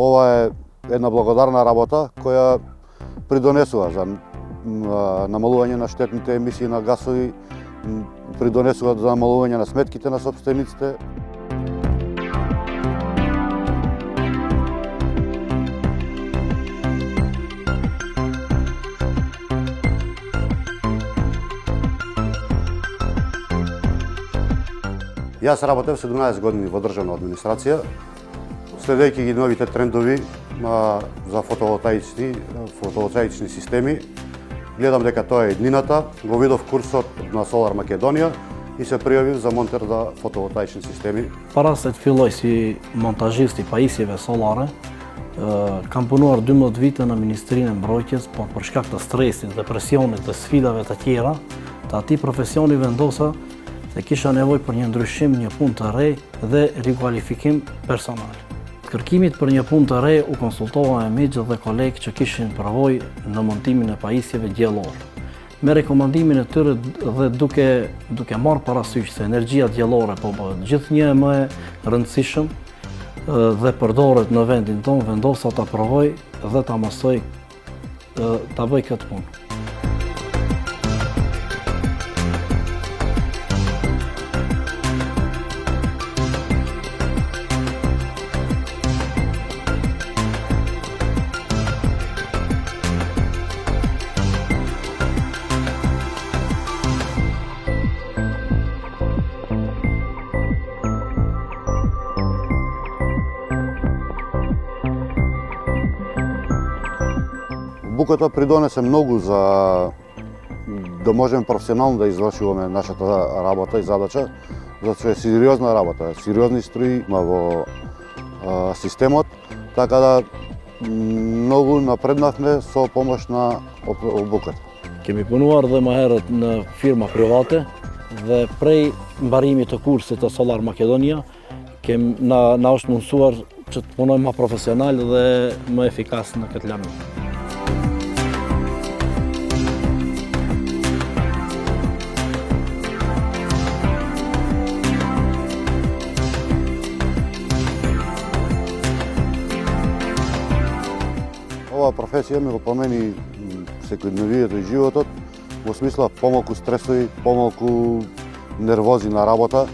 Ова е една благодарна работа која придонесува за намалување на штетните емисии на гасови, придонесува за намалување на сметките на сопствениците. Јас работев 17 години во државна администрација, следејќи ги новите трендови за фотоволтаични системи. Гледам дека тоа е иднината, го видов курсот на Solar Македонија и се пријавив за монтер за фотоволтаични системи. Para se të filloj si montazhist i pajisjeve solare, kam punuar 12 vite në Ministrinë e Mbrojtjes, por për shkak të stresit dhe presionit të sfidave të tjera, të atij profesioni vendosa se kisha nevojë për një ndryshim, një punë të re dhe rikualifikim personal. Kërkimit për një punë të re u konsultova me miqë dhe kolegë që kishin përvojë në montimin e pajisjeve diellore. Me rekomandimin e tyre dhe duke marrë parasysh se energjia diellore po bëhet gjithnjë më e rëndësishëm dhe përdoret në vendin tonë, vendosa ta provoj dhe ta mësoj ta bëj këtë punë. Буката придонесе многу за да можеме професионално да извршуваме нашата работа и задача, затоа е сериозна работа, сериозни струи во системот, така да многу напреднавме со помош на буката. Kemi punuar dhe më herët në firma private dhe prej mbarimit të kursit të Solar Makedonia na është mundësuar që të punojmë më profesional dhe më efikas në këtë lanim. Ова професија ми го промени секојдневието и животот, во смисла помалку стресови, помалку нервози на работа.